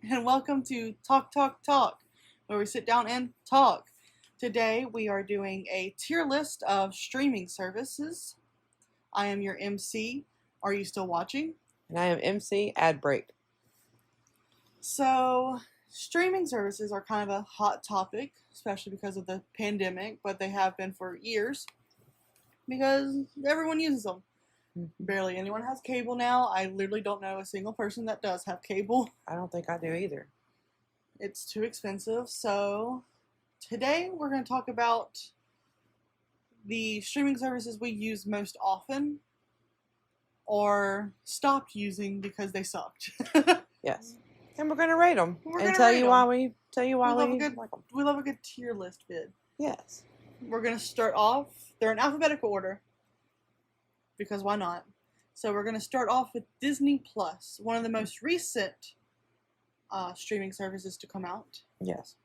and welcome to TalkTalkTalk, where we sit down and talk. Today we are doing a tier list of streaming services. I am your MC. Are you still watching? And I am MC Ad Break. So, streaming services are kind of a hot topic, especially because of the pandemic, but they have been for years because everyone uses them. Barely anyone has cable now. I literally don't know a single person that does have cable. I don't think I do either. It's too expensive. So today we're going to talk about the streaming services we use most often or stopped using because they sucked. Yes. And we're going to rate them. We're and gonna tell rate you 'em. why we We like them. love a good tier list vid. Yes. We're going to start off. They're in alphabetical order because why not? So we're going to start off with Disney Plus, one of the most recent streaming services to come out. Yes.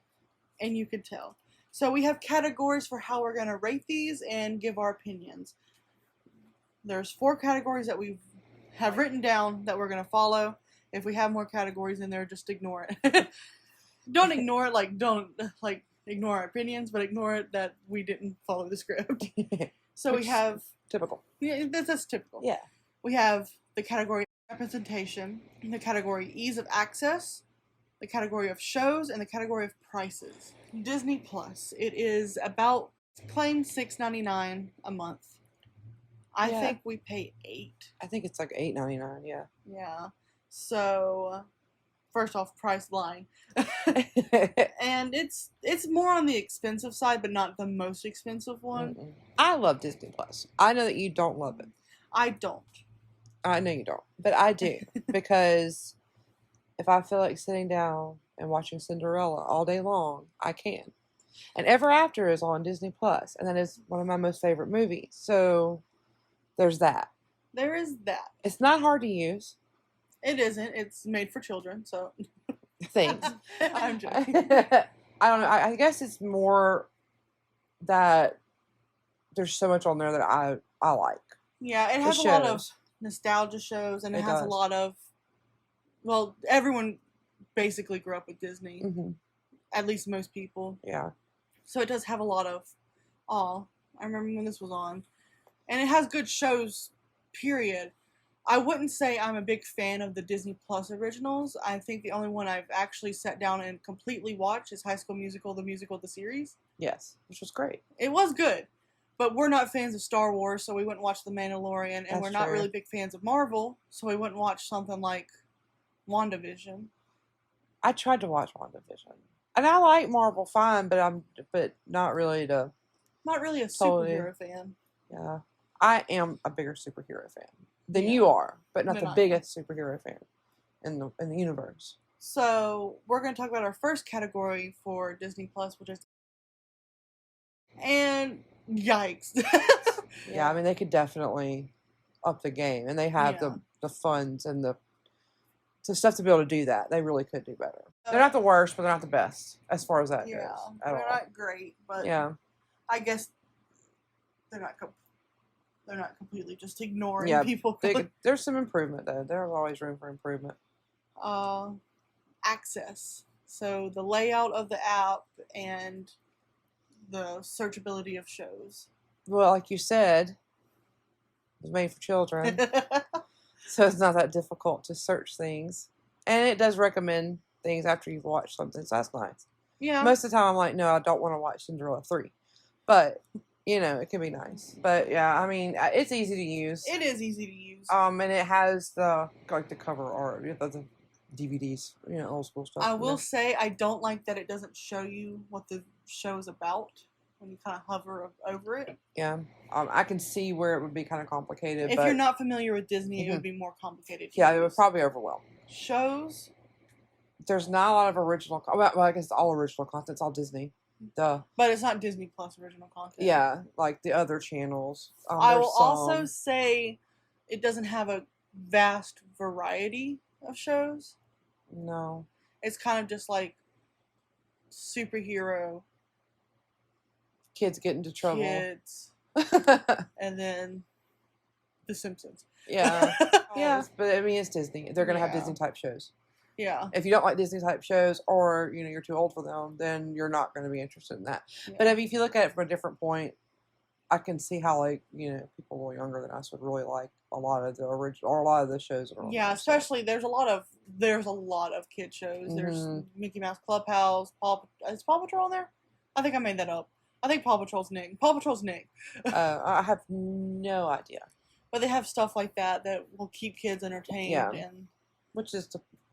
And you could tell. So we have categories for how we're going to rate these and give our opinions. There's 4 categories that we have written down that we're going to follow. If we have more categories in there, just ignore it. Don't ignore it, don't ignore our opinions, but ignore it that we didn't follow the script. So we have... Typical. Yeah, that's typical. Yeah. We have the category representation, the category ease of access, the category of shows, and the category of prices. Disney Plus. It is about claimed $6.99 a month. I think we pay $8. I think it's like $8.99. Yeah. Yeah. So, first off, price line, and it's more on the expensive side, but not the most expensive one. Mm-mm. I love Disney Plus. I know that you don't love it. I don't. I know you don't, but I do because if I feel like sitting down and watching Cinderella all day long, I can. And Ever After is on Disney Plus, and that is one of my most favorite movies. So there's that. There is that. It's not hard to use. It isn't. It's made for children, so. Thanks. I'm joking. I don't know. I guess it's more that there's so much on there that I like. Yeah, it has a lot of nostalgia shows, and it has a lot of, well, everyone basically grew up with Disney. Mm-hmm. At least most people. Yeah. So it does have a lot of, I remember when this was on. And it has good shows, period. I wouldn't say I'm a big fan of the Disney Plus originals. I think the only one I've actually sat down and completely watched is High School Musical, the series. Yes, which was great. It was good. But we're not fans of Star Wars, so we wouldn't watch The Mandalorian. And we're not really big fans of Marvel, so we wouldn't watch something like WandaVision. I tried to watch WandaVision. And I like Marvel fine, but not really a superhero fan. Yeah. I am a bigger superhero fan than you are, but not the biggest superhero fan in the universe. So we're going to talk about our first category for Disney Plus, which is, and yikes. Yeah, I mean they could definitely up the game, and they have the funds and the stuff to be able to do that. They really could do better. They're not the worst, but they're not the best as far as that goes. They're not great, but I guess they're not completely just ignoring people. There's some improvement though. There's always room for improvement. Access. So the layout of the app and the searchability of shows. Well, like you said, it's made for children. So it's not that difficult to search things. And it does recommend things after you've watched something, so that's nice. Yeah. Most of the time I'm like, no, I don't want to watch Cinderella 3. But, it can be nice. But, yeah, I mean, it's easy to use. It is easy to use. And it has the cover art, the DVDs, old school stuff. I will say I don't like that it doesn't show you what the show is about when you kind of hover over it. Yeah. I can see where it would be kind of complicated. If you're not familiar with Disney, it would be more complicated. Yeah, it would probably overwhelm. Shows? There's not a lot of original. Well, I guess it's all original content. It's all Disney. Duh. But it's not Disney Plus original content. Yeah, like the other channels. I will also say it doesn't have a vast variety of shows. No. It's kind of just like superhero. Kids get into trouble. Kids. And then The Simpsons. Yeah. Yeah. But I mean, it's Disney. They're going to have Disney type shows. Yeah. If you don't like Disney type shows, or you're too old for them, then you're not going to be interested in that. Yeah. But I mean, if you look at it from a different point, I can see how people a little younger than us would really like a lot of the original or a lot of the shows that are on Yeah, there, especially there's a lot of kid shows. There's Mickey Mouse Clubhouse. Is Paw Patrol on there? I think I made that up. I think Paw Patrol's Nick. Paw Patrol's Nick. I have no idea. But they have stuff like that will keep kids entertained. Yeah. And which is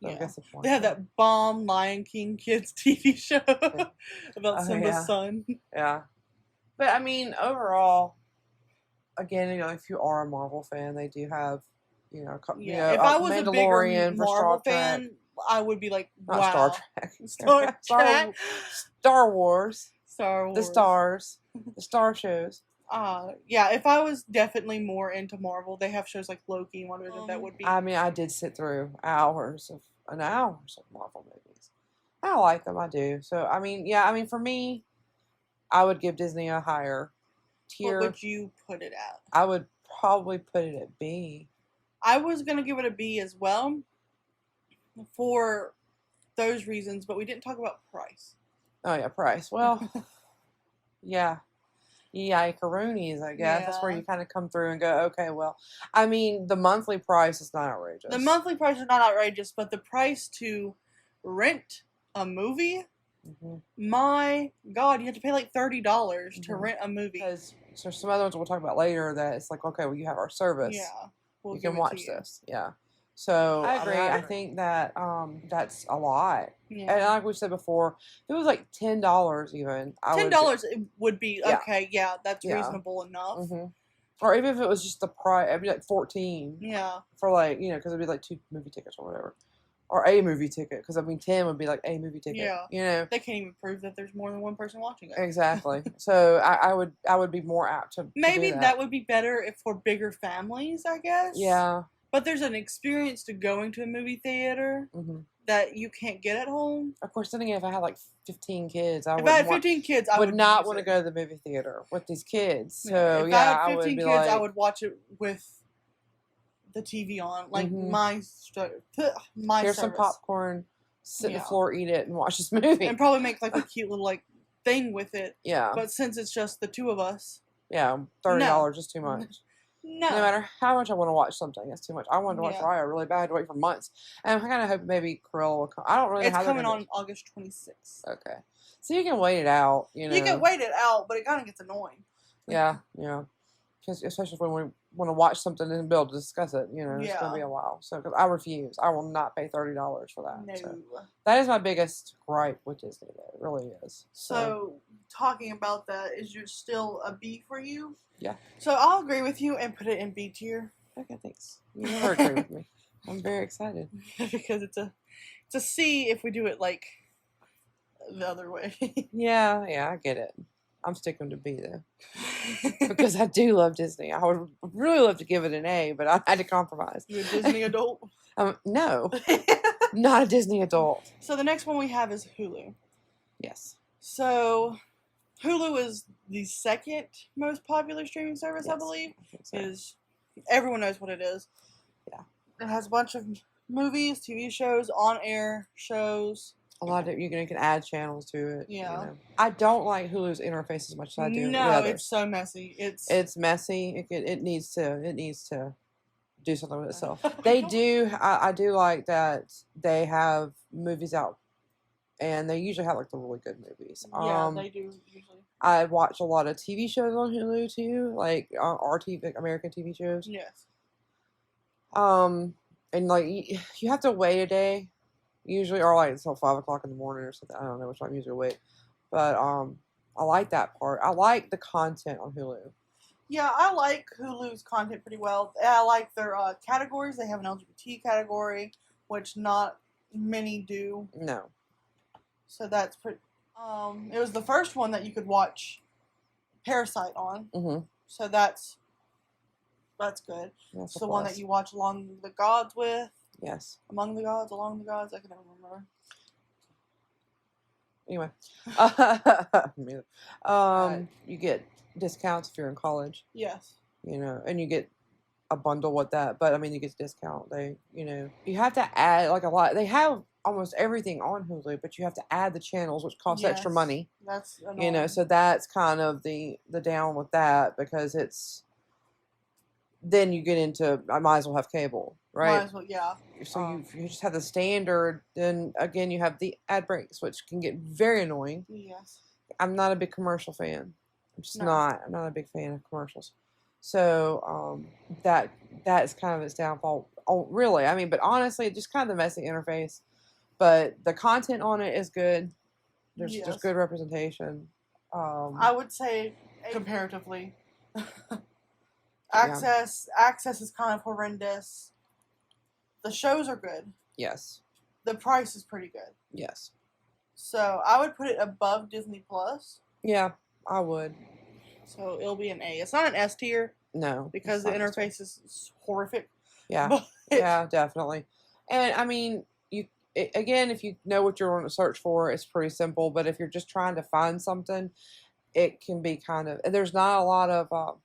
I guess the point. They have that bomb Lion King kids TV show about Simba's son. Yeah. But I mean, overall, again, if you are a Marvel fan, they do have, if I was a bigger Marvel fan, I would be like, wow. Not Star Trek. Star Wars. The stars. The star shows. If I was definitely more into Marvel, they have shows like Loki and whatever that would be. I mean, I did sit through hours of Marvel movies. I like them, I do. So, I mean, for me, I would give Disney a higher tier. What would you put it at? I would probably put it at B. I was going to give it a B as well for those reasons, but we didn't talk about price. Oh, yeah, price. Well, yeah. Yikeroonies, I guess. Yeah. That's where you kind of come through and go, okay, well, I mean, the monthly price is not outrageous. The monthly price is not outrageous, but the price to rent a movie, my God, you have to pay like $30 to rent a movie. Because there's some other ones we'll talk about later that it's like, okay, well, you have our service. Yeah. You can watch this. Yeah. So I agree. I think that that's a lot. Yeah. And like we said before, if it was like $10 even. $10 would be okay. Yeah, that's reasonable enough. Or even if it was just the price, it'd be like $14. Yeah. For like because it'd be like 2 movie tickets or whatever, or a movie ticket. Because I mean, 10 would be like a movie ticket. Yeah. They can't even prove that there's more than one person watching it. Exactly. So I would be more apt to maybe do that would be better if for bigger families, I guess. Yeah. But there's an experience to going to a movie theater that you can't get at home. Of course, then again, if I had like 15 kids, I would not want to go to the movie theater with these kids. So if I had 15 kids, I would watch it with the TV on, like my here's some popcorn, sit on the floor, eat it, and watch this movie, and probably make like a cute little like thing with it. Yeah. But since it's just the two of us, $30 is too much. No. No matter how much I want to watch something, it's too much. I wanted to watch Raya really bad. I had to wait for months. And I kind of hope maybe Cruella will come. I don't really know how it's coming on August 26th. Okay. So you can wait it out, You can wait it out, but it kind of gets annoying. Yeah. Because especially when we want to watch something and be able to discuss it, it's going to be a while. So, because I refuse. I will not pay $30 for that. No. So that is my biggest gripe with Disney, though. It really is. So talking about that, is you still a B for you? Yeah. So I'll agree with you and put it in B tier. Okay, thanks. You never agree with me. I'm very excited. Because it's a C if we do it like the other way. Yeah, I get it. I'm sticking to B though. Because I do love Disney. I would really love to give it an A, but I had to compromise. You're a Disney adult? No. Not a Disney adult. So the next one we have is Hulu. Yes. So Hulu is the second most popular streaming service, I believe. I think so. Everyone knows what it is. Yeah. It has a bunch of movies, TV shows, on-air shows. A lot of you can add channels to it. Yeah. I don't like Hulu's interface as much as I do. No, it's so messy. It's messy. It needs to do something with itself. They do. I do like that they have movies out. And they usually have like the really good movies. Yeah, they do usually. I watch a lot of TV shows on Hulu too, like like American TV shows. Yes. And like you have to wait a day, usually, or like until 5 o'clock in the morning or something. I don't know which time I usually wait, but I like that part. I like the content on Hulu. Yeah, I like Hulu's content pretty well. I like their categories. They have an LGBT category, which not many do. No. So that's pretty. It was the first one that you could watch Parasite on. Mm-hmm. So that's good. It's the one that you watch Along the Gods with. Yes. Along the Gods. I can never remember. Anyway, you get discounts if you're in college. Yes. And you get a bundle with that. But I mean, you get a discount. You have to add like a lot. They have almost everything on Hulu, but you have to add the channels, which costs extra Yes, money. That's annoying. You know, so that's kind of the down with that, because it's then you get into I might as well have cable, right? Might as well, yeah. So you just have the standard. Then again, you have the ad breaks, which can get very annoying. Yes. I'm not a big commercial fan. I'm just No. not. I'm not a big fan of commercials. So that is kind of its downfall. Oh, really? I mean, but honestly, just kind of the messy interface. But the content on it is good. There's Yes. good representation. I would say comparatively, Yeah. access is kind of horrendous. The shows are good. Yes. The price is pretty good. Yes. So I would put it above Disney Plus. Yeah, I would. So it'll be an A. It's not an S tier. No, because the interface is horrific. Yeah, but yeah, definitely. And I mean, again, if you know what you're going to search for, it's pretty simple. But if you're just trying to find something, it can be kind of. And there's not a lot of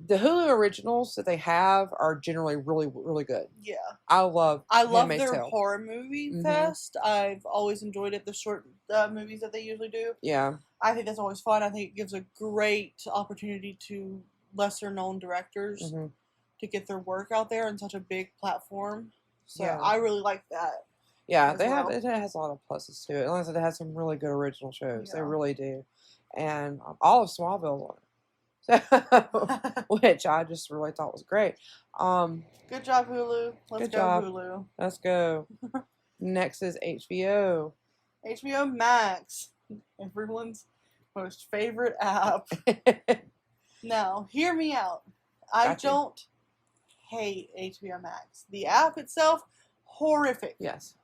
the Hulu originals that they have are generally really, really good. Yeah, I love Handmaid's their Tale. horror movie fest. I've always enjoyed it. The short movies that they usually do. Yeah, I think that's always fun. I think it gives a great opportunity to lesser known directors to get their work out there on such a big platform. So Yeah. I really like that. Yeah, they have. It has a lot of pluses to it. As it has some really good original shows. Yeah. They really do, and all of Smallville's on it. So, which I just really thought was great. Good job, Hulu. Let's go, Hulu. Let's go. Next is HBO. HBO Max, everyone's most favorite app. Now, hear me out. I don't hate HBO Max. The app itself, horrific. Yes.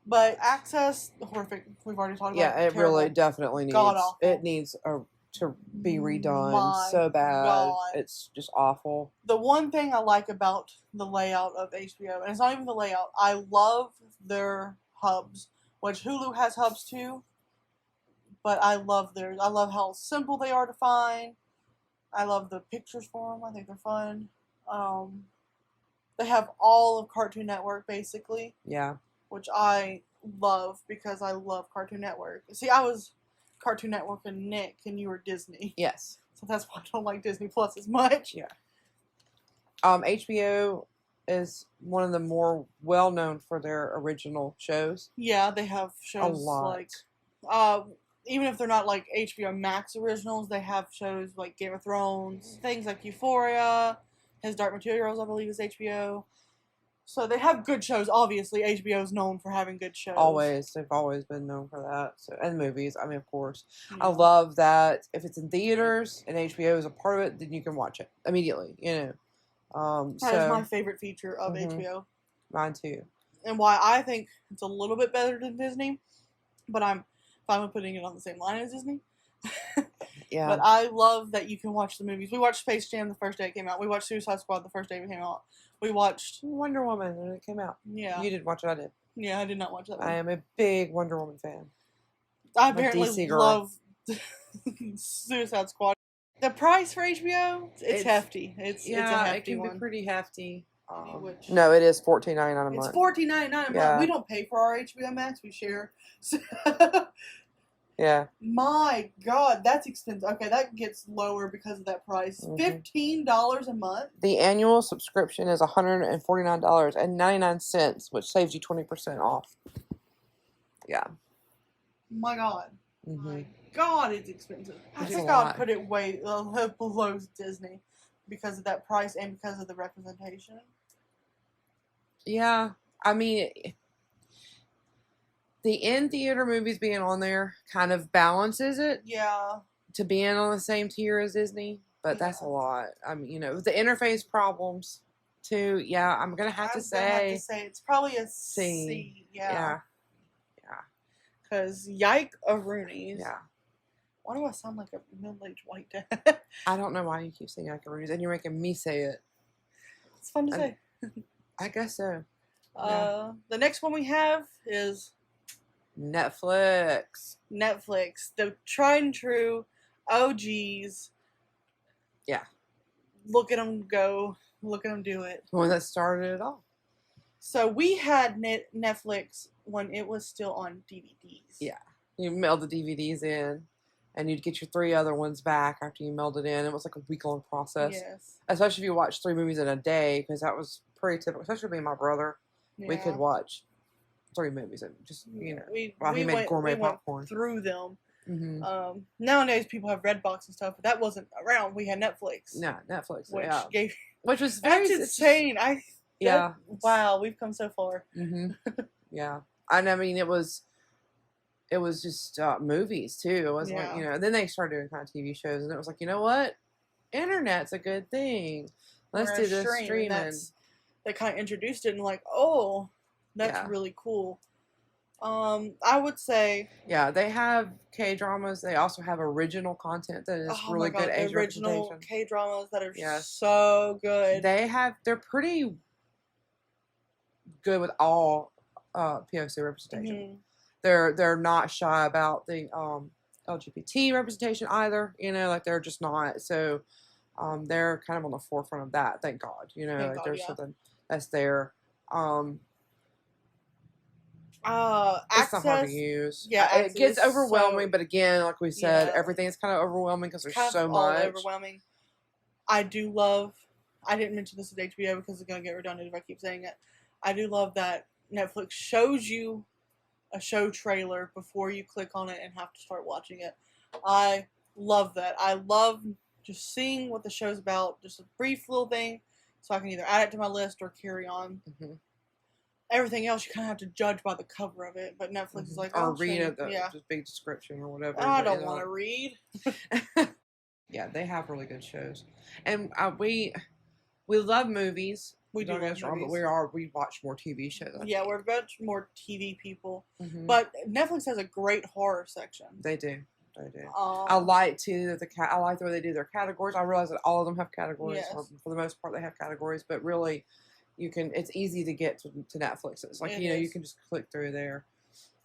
But access, horrific. We've already talked about it. Yeah, it really definitely needs. God-awful. It needs to be redone so bad. God. It's just awful. The one thing I like about the layout of HBO, and it's not even the layout, I love their hubs, which Hulu has hubs too. But I love theirs. I love how simple they are to find. I love the pictures for them. I think they're fun. They have all of Cartoon Network basically. Yeah. Which I love because I love Cartoon Network. See, I was Cartoon Network and Nick, and you were Disney. Yes. So that's why I don't like Disney Plus as much. Yeah. HBO is one of the more well known for their original shows. Yeah, they have shows a lot. like even if they're not like HBO Max originals, they have shows like Game of Thrones, things like Euphoria, His Dark Materials, I believe is HBO. So they have good shows. Obviously, HBO is known for having good shows. Always. They've always been known for that. So, and movies, I mean, of course. Yeah. I love that if it's in theaters and HBO is a part of it, then you can watch it immediately, you know. That is my favorite feature of HBO. Mine too. And why I think it's a little bit better than Disney, but I'm fine with putting it on the same line as Disney. Yeah. But I love that you can watch the movies. We watched Space Jam the first day it came out. We watched Suicide Squad the first day it came out. We watched Wonder Woman when it came out. Yeah. You didn't watch it, I did. Yeah, I did not watch that one. I am a big Wonder Woman fan. I I'm a apparently DC girl. love Suicide Squad. The price for HBO, it's hefty. It's a hefty it can one. be pretty hefty. Which- No, it is $14.99 a month. It's $14.99 a month. Yeah. We don't pay for our HBO Max. We share. Yeah. My God, that's expensive. Okay, that gets lower because of that price. $15 a month. The annual subscription is $149.99, which saves you 20% off. Yeah. My God. Mm-hmm. My God, it's expensive. I It's think a I would lot. put it way below Disney because of that price and because of the representation. Yeah. I mean, the in-theater movies being on there kind of balances it Yeah. to being on the same tier as Disney, but that's a lot. I mean, you know, the interface problems too. Yeah, I'm gonna have to say it's probably a C. C. Yeah. Yeah. Because yike a Roonies. Yeah. Why do I sound like a middle-aged white dad? I don't know why you keep saying Icaroonies, and you're making me say it. It's fun to say. I guess so. The next one we have is Netflix. The tried and true OGs. Yeah. Look at them go. Look at them do it. The one that started it all. So we had Netflix when it was still on DVDs. Yeah. You mailed the DVDs in, and you'd get your 3 other ones back after you mailed it in. It was like a week-long process. Yes. Especially if you watched 3 movies in a day, because that was pretty typical. Especially me and my brother. Yeah. We could watch 3 movies and just, while he made gourmet popcorn. Through them. Mm-hmm. Nowadays, people have Redbox and stuff, but that wasn't around. We had Netflix. No, Netflix. Which was very... That's insane. Wow, we've come so far. Mm-hmm. Yeah. And I mean, it was just movies too. It wasn't like, and then they started doing kind of TV shows, and it was like, you know what? Internet's a good thing. Let's do this streaming. They kind of introduced it and like, oh, that's really cool. I would say... Yeah, they have K-dramas. They also have original content that is really good age original representation. K-dramas that are so good. They're pretty good with all POC representation. Mm-hmm. They're not shy about the LGBT representation either. Like they're just not. So they're kind of on the forefront of that. Thank God. There's something that's there. It's not hard to use. Yeah, it gets overwhelming, but again, like we said, everything is kind of overwhelming because there's so much. Overwhelming. I do love. I didn't mention this at HBO because it's gonna get redundant if I keep saying it. I do love that Netflix shows you a show trailer before you click on it and have to start watching it. I love that. I love just seeing what the show's about. Just a brief little thing, so I can either add it to my list or carry on. Mm-hmm. Everything else you kind of have to judge by the cover of it, but Netflix is like, or read the big description or whatever. I don't want to read. Yeah, they have really good shows, and we love movies. We do love movies, but we watch more TV shows. Yeah, we're much more TV people, but Netflix has a great horror section. They do. I like too that I like the way they do their categories. I realize that all of them have categories. Yes. Or for the most part, they have categories, but really. It's easy to get to Netflix. It's like, you can just click through there.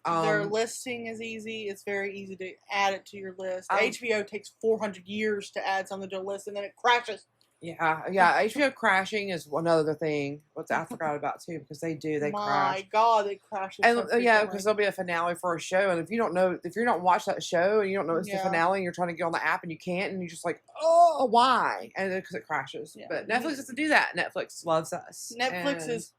Their listing is easy. It's very easy to add it to your list. HBO takes 400 years to add something to a list, and then it crashes. Yeah. HBO crashing is another thing. What I forgot about too, because they crash. My God, they crash. And because there'll be a finale for a show, and if you're not watch that show and you don't know it's the finale, and you're trying to get on the app and you can't, and you're just like, oh, why? And because it crashes. Yeah. But Netflix doesn't do that. Netflix loves us. Netflix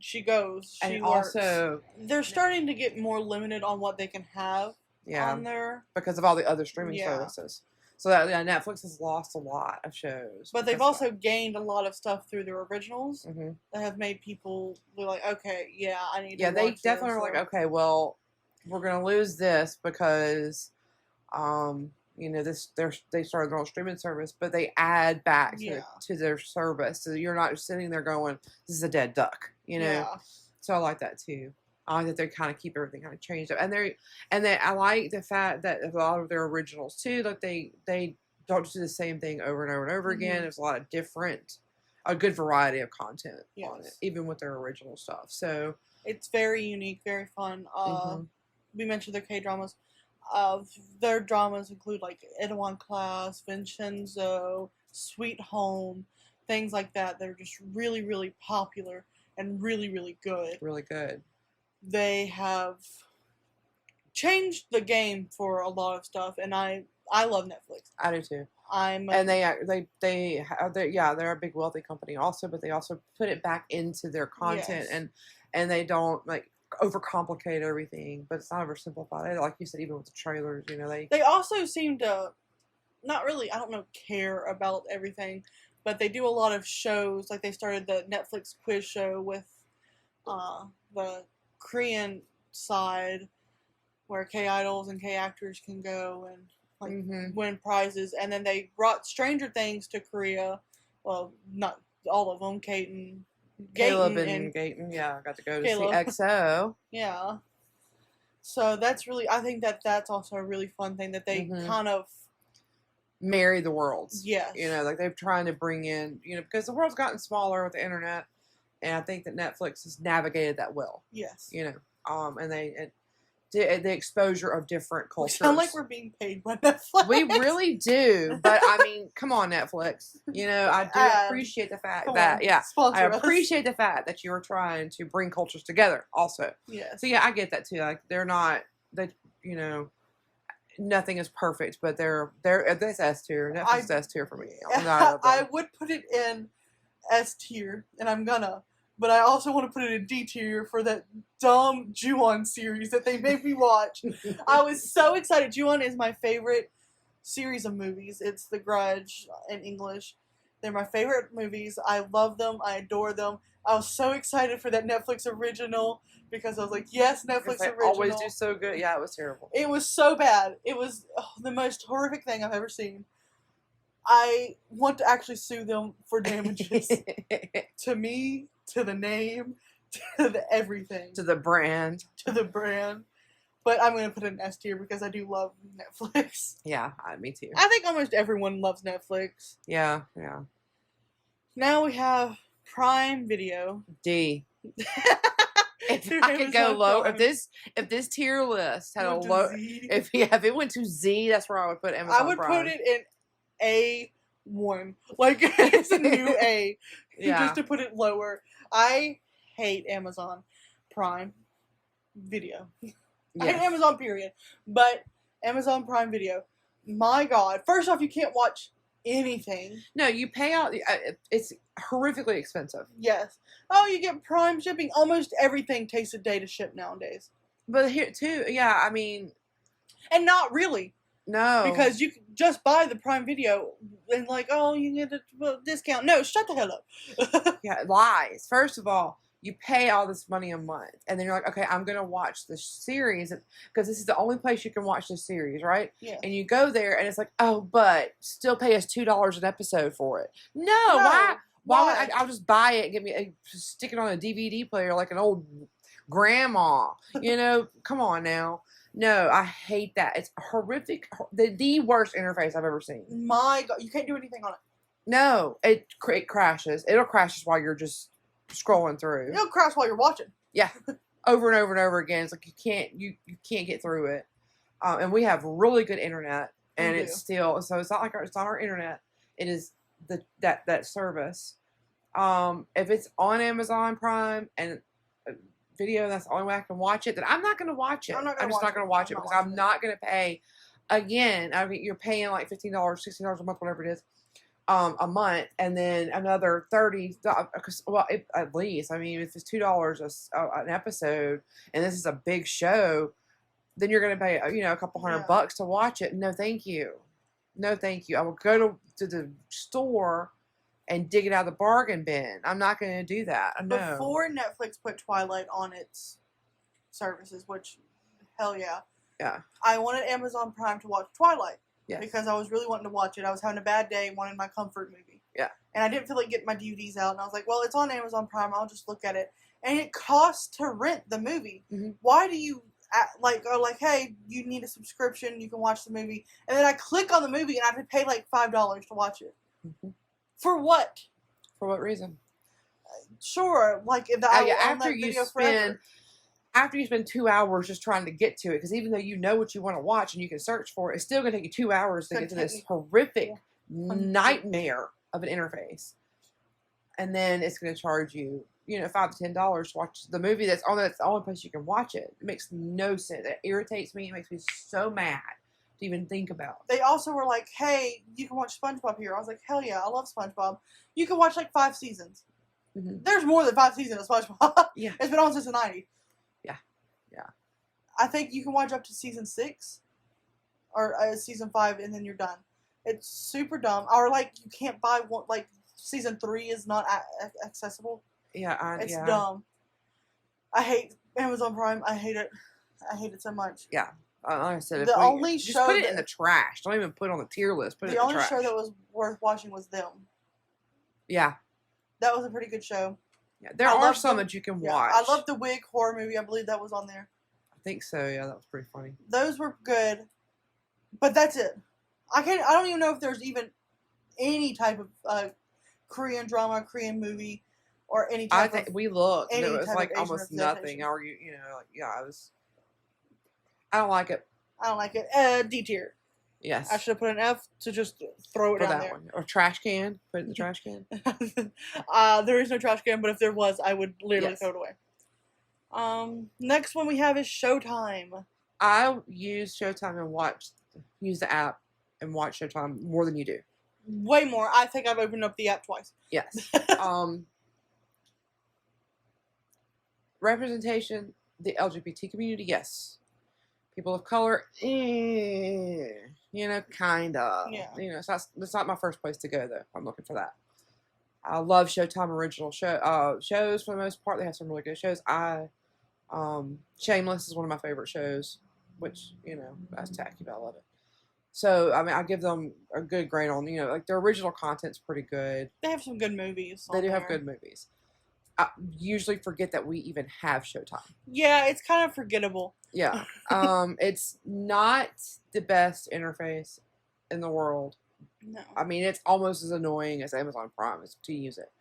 she goes. She works. Also, they're starting to get more limited on what they can have on there because of all the other streaming services. So Netflix has lost a lot of shows. But they've also gained a lot of stuff through their originals that have made people be like, okay, I need to watch they definitely are like, okay, well, we're going to lose this because, they started their own streaming service, but they add back to their service. So you're not just sitting there going, this is a dead duck, Yeah. So I like that too. I like that they kind of keep everything kind of changed up, and I like the fact that a lot of their originals too, like they don't just do the same thing over and over and over again. There's a lot of a good variety of content on it, even with their original stuff. So it's very unique, very fun. We mentioned their K-dramas. Their dramas include like Itaewon Class, Vincenzo, Sweet Home, things like that. They're just really, really popular and really, really good. Really good. They have changed the game for a lot of stuff, and I love Netflix. I do too. They're a big wealthy company also, but they also put it back into their content and they don't like overcomplicate everything, but it's not oversimplified. Like you said, even with the trailers, they also seem to not really, I don't know, care about everything, but they do a lot of shows. Like they started the Netflix quiz show with the Korean side where K-idols and K-actors can go and win prizes, and then they brought Stranger Things to Korea. Well, not all of them. Caleb and Gaten, I got to go to see EXO. Yeah. So that's really, I think that's also a really fun thing that they kind of marry the worlds. Yes. Like they're trying to bring in, because the world's gotten smaller with the internet. And I think that Netflix has navigated that well. Yes. And the exposure of different We cultures. sound like we're being paid by Netflix. We really do, but I mean, come on, Netflix. You know, I do appreciate the fact that, I appreciate the fact that you are trying to bring cultures together also. Yes. So, yeah, I get that too. Like, they're not, that you know, nothing is perfect, but they're this S tier. Netflix is S tier for me. I would put it in S tier, and I'm gonna, but I also want to put it in D tier for that dumb Ju-on series that they made me watch. I was so excited. Ju-on is my favorite series of movies. It's The Grudge in English. They're my favorite movies. I love them. I adore them. I was so excited for that Netflix original because I was like, yes, Netflix original. Always do so good. Yeah, it was terrible. It was so bad. It was the most horrific thing I've ever seen. I want to actually sue them for damages. To me, to the name, to the everything. To the brand. To the brand. But I'm going to put it in S tier because I do love Netflix. Yeah, me too. I think almost everyone loves Netflix. Yeah. Now we have Prime Video. D. If I could go low, if this tier list had a low, if it went to Z, that's where I would put Amazon I would Prime. put it in A1. Like, it's a new A. Yeah. Just to put it lower. I hate Amazon Prime Video. Yes. I hate Amazon, period. But Amazon Prime Video, my God. First off, you can't watch anything. No, you pay out. It's horrifically expensive. Yes. Oh, you get Prime shipping. Almost everything takes a day to ship nowadays. But here, too, yeah, I mean. And not really. No. Because you can just buy the Prime Video and like, oh, you get a discount. No, shut the hell up. Yeah, lies. First of all, you pay all this money a month, and then you're like, okay, I'm going to watch this series, because this is the only place you can watch this series, right? Yeah. And you go there, and it's like, oh, but still pay us $2 an episode for it. No, why? Why? I'll just buy it and stick it on a DVD player like an old grandma. You know, come on now. No, I hate that. It's horrific. The worst interface I've ever seen. My God, you can't do anything on it. No, it crashes. It'll crash while you're just scrolling through. It'll crash while you're watching. Yeah, over and over and over again. It's like you can't get through it. And we have really good internet, and it's still so it's not like it's not our internet. It is that service. If it's on Amazon Prime and video, that's the only way I can watch it, then I'm not going to watch it. I'm just not going to watch it because I'm not going to pay. Again, I mean, you're paying like $15, $16 a month, whatever it is, a month, and then another $30. Well, at least, I mean, if it's $2 an episode, and this is a big show, then you're going to pay a couple $100 to watch it. No, thank you. No, thank you. I will go to the store and dig it out of the bargain bin. I'm not going to do that. No. Before Netflix put Twilight on its services, which, hell yeah. Yeah. I wanted Amazon Prime to watch Twilight. Yes. Because I was really wanting to watch it. I was having a bad day and wanted my comfort movie. Yeah. And I didn't feel like getting my DVDs out. And I was like, well, it's on Amazon Prime. I'll just look at it. And it costs to rent the movie. Mm-hmm. Why do you, go like, hey, you need a subscription. You can watch the movie. And then I click on the movie and I have to pay like $5 to watch it. Mm-hmm. For what? For what reason? Sure, like after you spend 2 hours just trying to get to it, because even though you know what you want to watch and you can search for it, it's still going to take you 2 hours to get to this horrific nightmare of an interface. And then it's going to charge you, $5 to $10 to watch the movie that's the only place you can watch it. It makes no sense. It irritates me. It makes me so mad to even think about. They also were like, hey, you can watch SpongeBob here. I was like, hell yeah, I love SpongeBob. You can watch like 5 seasons. Mm-hmm. There's more than 5 seasons of SpongeBob. Yeah. It's been on since the 90s. Yeah. Yeah. I think you can watch up to season 6 or season 5 and then you're done. It's super dumb. Or like you can't buy one, like season 3 is not accessible. Yeah. It's dumb. I hate Amazon Prime. I hate it. I hate it so much. Yeah. Like I said, the only just show put it in the trash. Don't even put it on the tier list. Put it in the trash. The only show that was worth watching was Them. Yeah. That was a pretty good show. Yeah, there are some that you can watch. I love the Wig horror movie. I believe that was on there. I think so. Yeah, that was pretty funny. Those were good, but that's it. I don't even know if there's even any type of Korean drama, Korean movie, or any type. We looked. And it was like almost nothing. Or it was. I don't like it. I don't like it. D tier. Yes. I should have put an F to just throw it for down that there. one. Or trash can. Put it in the trash can. There is no trash can, but if there was, I would literally Yes. throw it away. Next one we have is Showtime. I use Showtime and use the app and watch Showtime more than you do. Way more. I think I've opened up the app twice. Yes. Representation, the LGBT community, yes. People of color, kind of. Yeah. So that's not my first place to go, though. I'm looking for that. I love Showtime original shows for the most part. They have some really good shows. Shameless is one of my favorite shows, which, that's tacky, but I love it. So, I mean, I give them a good grade on, like their original content's pretty good. They have some good movies. They do have good movies. I usually forget that we even have Showtime. Yeah, it's kind of forgettable. Yeah. It's not the best interface in the world. No. I mean, it's almost as annoying as Amazon Prime is to use it.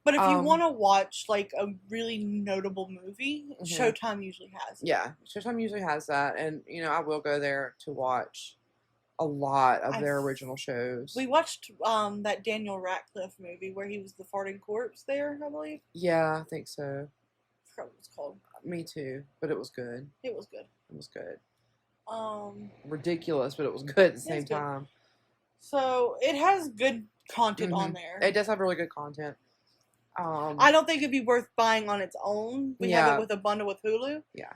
But if you want to watch, like, a really notable movie, Mm-hmm. Showtime usually has it. Yeah, Showtime usually has that. And, I will go there to watch a lot of their original shows. We watched that Daniel Radcliffe movie where he was the farting corpse there, I believe. Yeah, I think so. I forgot what it's called. Me too, but it was good. It was good. It was good. Ridiculous, but it was good at the same time. So it has good content on there. It does have really good content. I don't think it'd be worth buying on its own. We have it with a bundle with Hulu. Yeah.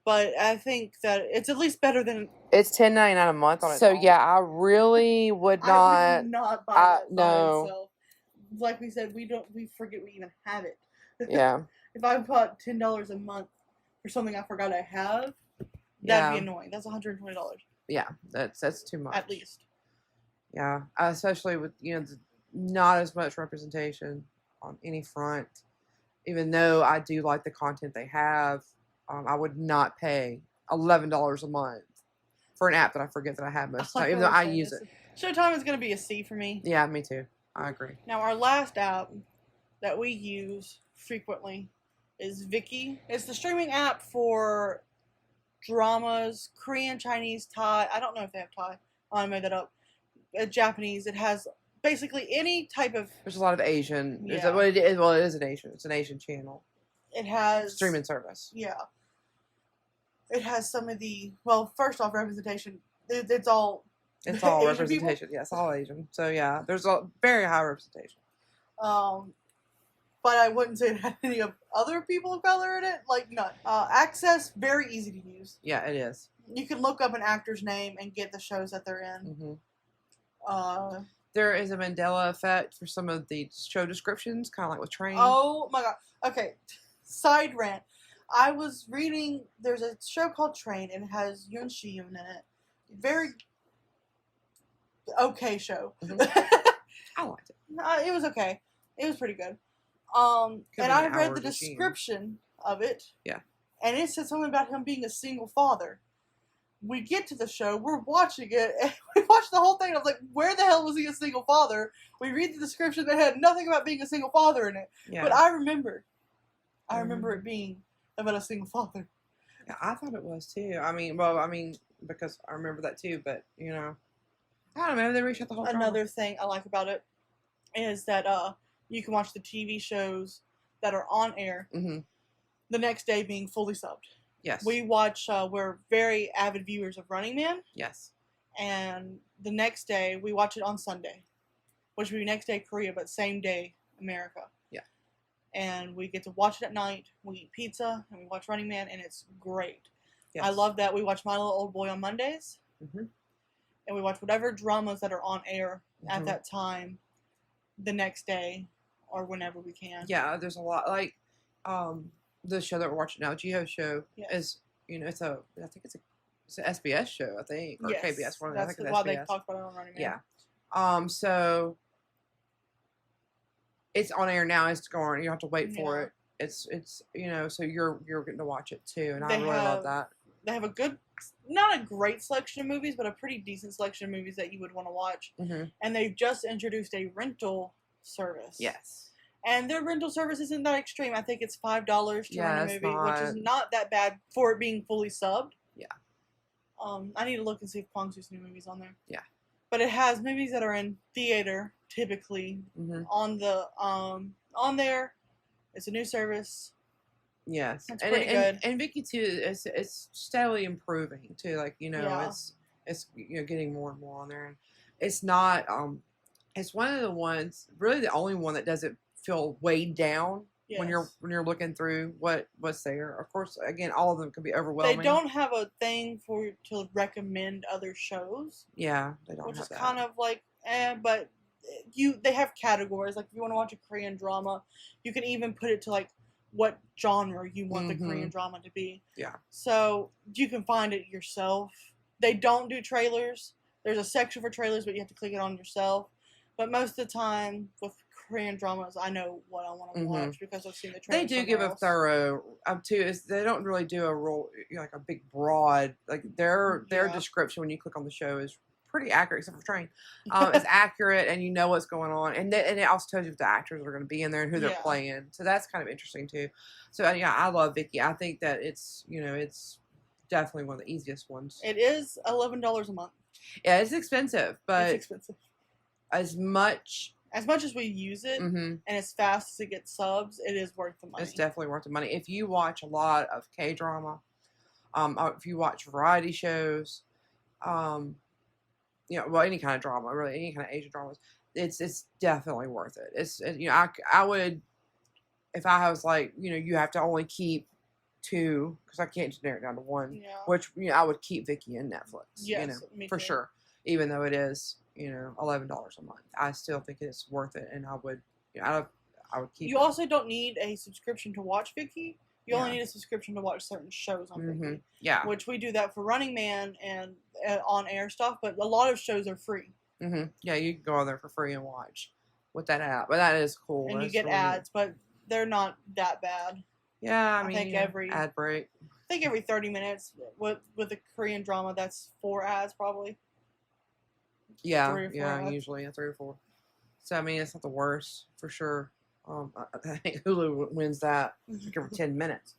But I think that it's at least better than... It's $10.99 a month on its own. So, yeah, I really would not... I would not buy it by no. itself. Like we said, we forget we even have it. Yeah. If I bought $10 a month for something I forgot I have, that'd be annoying. That's $120. Yeah, that's too much. At least. Yeah, especially with, not as much representation on any front. Even though I do like the content they have, I would not pay $11 a month for an app that I forget that I have most of the time, even though I use it. Showtime is going to be a C for me. Yeah, me too. I agree. Now, our last app that we use frequently is Viki. It's the streaming app for dramas, Korean, Chinese, Thai. I don't know if they have Thai. Oh, I made that up. Japanese. It has basically any type of... There's a lot of Asian. Yeah. It is an Asian. It's an Asian channel. It has... streaming service. Yeah. It has some of the... Well, first off, representation. It's all... It's all Asian representation. People? Yes, all Asian. So, yeah, there's a very high representation. But I wouldn't say it had any of other people of color in it. Like, none. Access, very easy to use. Yeah, it is. You can look up an actor's name and get the shows that they're in. Mm-hmm. There is a Mandela effect for some of the show descriptions, kind of like with Train. Oh, my God. Okay, side rant. I was reading, there's a show called Train, and it has Yoon Shi-yoon in it. Very okay show. Mm-hmm. I liked it. It was okay. It was pretty good. And I read the machine. description of it. Yeah. And it said something about him being a single father. We get to the show, we're watching it, and we watched the whole thing, and I was like, where the hell was he a single father? We read the description that had nothing about being a single father in it. Yeah. But I remember it being about a single father. Yeah, I thought it was too. Because I remember that too, but, I don't know, maybe they reshot the whole drama. Another thing I like about it is that you can watch the TV shows that are on air the next day being fully subbed. Yes. We watch, we're very avid viewers of Running Man. Yes. And the next day, we watch it on Sunday, which would be next day Korea, but same day America. Yeah. And we get to watch it at night. We eat pizza, and we watch Running Man, and it's great. Yes. I love that. We watch My Little Old Boy on Mondays. Mm-hmm. And we watch whatever dramas that are on air at that time the next day or whenever we can. Yeah, there's a lot. Like, the show that we're watching now, Jiho's show, is, it's an SBS show, I think, or KBS. That's I think why SBS. they talked about it on Running Man. Yeah. So it's on air now. It's going. You don't have to wait for it. It's so you're getting to watch it too, and I really love that. They have a good, not a great selection of movies, but a pretty decent selection of movies that you would want to watch. Mm-hmm. And they've just introduced a rental service. Yes. And their rental service isn't that extreme. I think it's $5 to rent a movie, not. which is not that bad for it being fully subbed. I need to look and see if Kwang Soo's new movie's on there. Yeah. But it has movies that are in theater typically on the on there. It's a new service. Yes, It's pretty good. And Viki too. It's steadily improving too. Like it's getting more and more on there. And it's not. It's one of the ones, really the only one that doesn't feel weighed down when you're looking through what's there. Of course, again, all of them can be overwhelming. They don't have a thing to recommend other shows. Yeah, they don't. Which have is that. kind of like, but they have categories. Like if you want to watch a Korean drama, you can even put it to like what genre you want the Korean drama to be. Yeah. So you can find it yourself. They don't do trailers. There's a section for trailers, but you have to click it on yourself. But most of the time with Korean dramas, I know what I want to watch because I've seen the trailers. They do give a thorough too. They don't really do a real like a big broad like their description when you click on the show is pretty accurate except for Train. It's accurate and you know what's going on and it also tells you if the actors are going to be in there and who they're playing. So that's kind of interesting too. So yeah, I love Viki. I think that it's definitely one of the easiest ones. It is $11 a month. Yeah, it's expensive, but it's expensive. As much as we use it and as fast as it gets subs, it is worth the money. It's definitely worth the money. If you watch a lot of K-drama, if you watch variety shows, any kind of drama, really any kind of Asian dramas, it's definitely worth it. It's I would, if I was like you have to only keep 2 because I can't just narrow it down to 1. Yeah. Which I would keep Viki and Netflix. Yes, me for too. sure. Even though it is $11 a month, I still think it's worth it, and I would I would keep. You also don't need a subscription to watch Viki. You only need a subscription to watch certain shows on Viki. Yeah. Which we do that for Running Man and on-air stuff, but a lot of shows are free. Yeah, you can go on there for free and watch with that app. But that is cool. And you get ads, but they're not that bad. Yeah, I think every ad break. I think every 30 minutes with a Korean drama, that's 4 ads probably. Yeah, usually 3 or 4. So I mean, it's not the worst for sure. I think Hulu wins that every 10 minutes.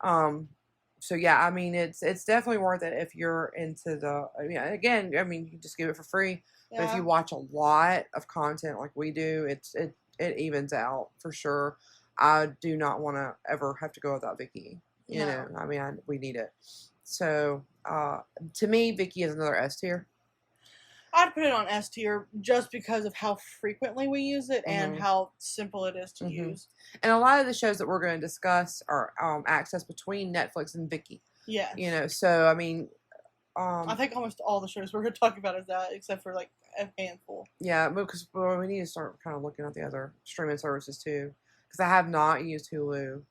So yeah, I mean, it's definitely worth it if you're into the. Again, I mean, you just give it for free. Yeah. But if you watch a lot of content like we do, it evens out for sure. I do not want to ever have to go without Viki. I mean, we need it. So to me, Viki is another S tier. I'd put it on S tier just because of how frequently we use it and how simple it is to use. And a lot of the shows that we're going to discuss are accessed between Netflix and Viki. Yeah. So I mean, I think almost all the shows we're going to talk about is that, except for like a handful. Yeah, because we need to start kind of looking at the other streaming services too. Because I have not used Hulu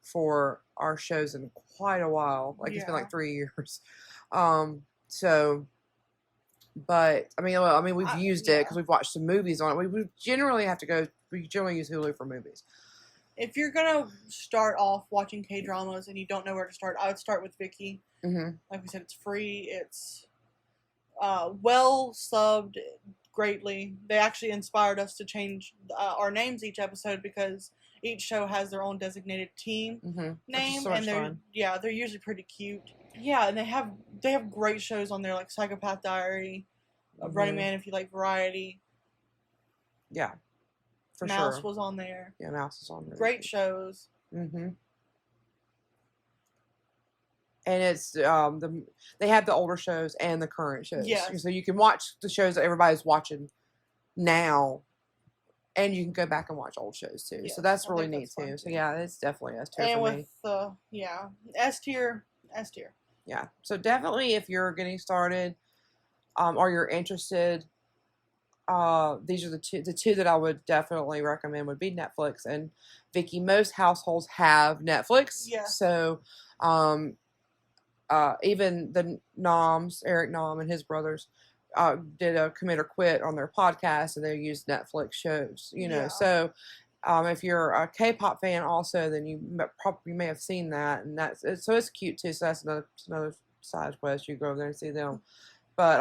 for our shows in quite a while. Like it's been like 3 years. But I mean, we've used it because we've watched some movies on it. We generally use Hulu for movies. If you're gonna start off watching K-dramas and you don't know where to start, I would start with Viki. Like we said, it's free. It's well subbed greatly. They actually inspired us to change our names each episode because each show has their own designated team name, so and they're usually pretty cute. Yeah, and they have great shows on there like Psychopath Diary, Running Man if you like variety. Yeah, for Mouse sure. was on there. Yeah, Mouse was on there. Great shows. And it's they have the older shows and the current shows. Yeah. So you can watch the shows that everybody's watching now, and you can go back and watch old shows too. Yes, so that's really neat too. So yeah, it's definitely S tier for me. And with S tier. Yeah. So definitely, if you're getting started, or you're interested, these are the two that I would definitely recommend would be Netflix and Viki. Most households have Netflix. Yeah. So, even the Noms, Eric Nom and his brothers, did a Commit or Quit on their podcast, and they used Netflix shows. So. If you're a K-pop fan, also, then you probably may have seen that, and it's cute too. So that's another side quest. You go over there and see them, but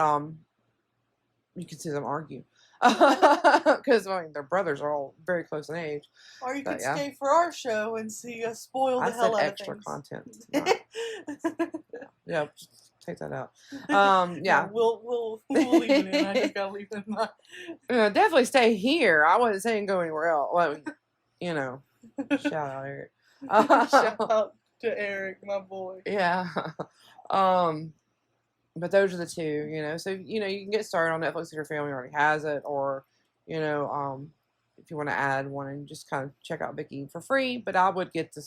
you can see them argue because their brothers are all very close in age. Or you could stay for our show and see us spoil the hell out of things. Extra content. take that out. No, Yeah. we'll leave it in. I just gotta leave it in. Definitely stay here. I wasn't saying go anywhere else. Well, you know, shout out Eric. Shout out to Eric, my boy. Yeah. But those are the two, you know. So, you know, you can get started on Netflix if your family already has it, or, you know, if you want to add one and just kind of check out Viki for free. But I would get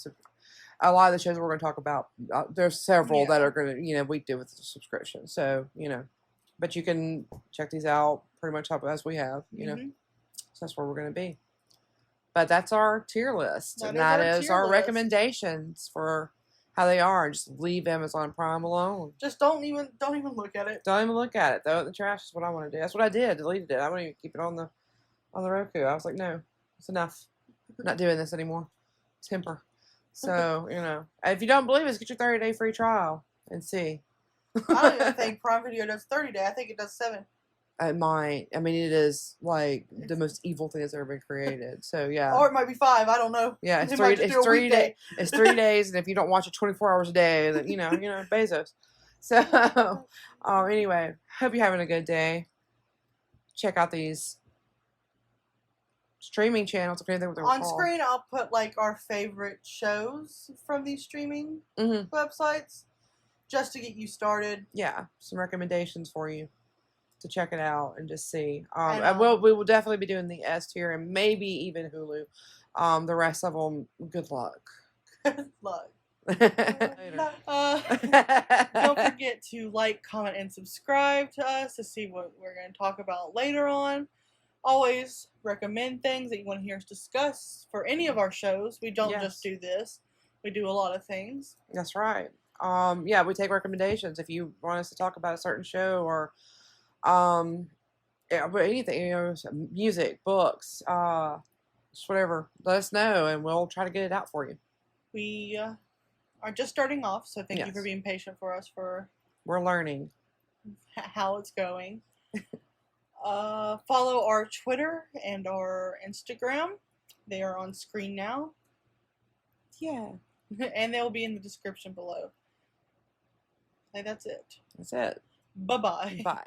a lot of the shows we're going to talk about. There's several that are going to, you know, we do with the subscription. So, you know, but you can check these out pretty much as we have, you know. So that's where we're going to be. But that's our tier list. And that is our recommendations for how they are. And just leave Amazon Prime alone. Just don't even look at it. Don't even look at it. Throw it in the trash is what I want to do. That's what I did. Deleted it. I wouldn't even keep it on the Roku. I was like, no, it's enough. I'm not doing this anymore. Temper. So, you know, if you don't believe us, get your 30-day free trial and see. I don't even think Prime Video does 30-day. I think it does 7. It might. I mean, it is like the most evil thing that's ever been created. So yeah. Or it might be 5. I don't know. Yeah, it's 3 days. It's 3 days, and if you don't watch it 24 hours a day, then you know, Bezos. So, anyway, hope you're having a good day. Check out these streaming channels. On screen, I'll put like our favorite shows from these streaming websites, just to get you started. Yeah, some recommendations for you to check it out and just see. And we will definitely be doing the S tier and maybe even Hulu. The rest of them, good luck. Good luck. Don't forget to like, comment, and subscribe to us to see what we're going to talk about later on. Always recommend things that you want to hear us discuss for any of our shows. We don't just do this. We do a lot of things. That's right. Yeah, we take recommendations. If you want us to talk about a certain show or yeah, but anything, you know, music, books, just whatever, let us know and we'll try to get it out for you. We are just starting off, so thank you for being patient for us. We're learning how it's going. Follow our Twitter and our Instagram. They are on screen now. Yeah. And they'll be in the description below. Okay, that's it. That's it. Bye-bye. Bye.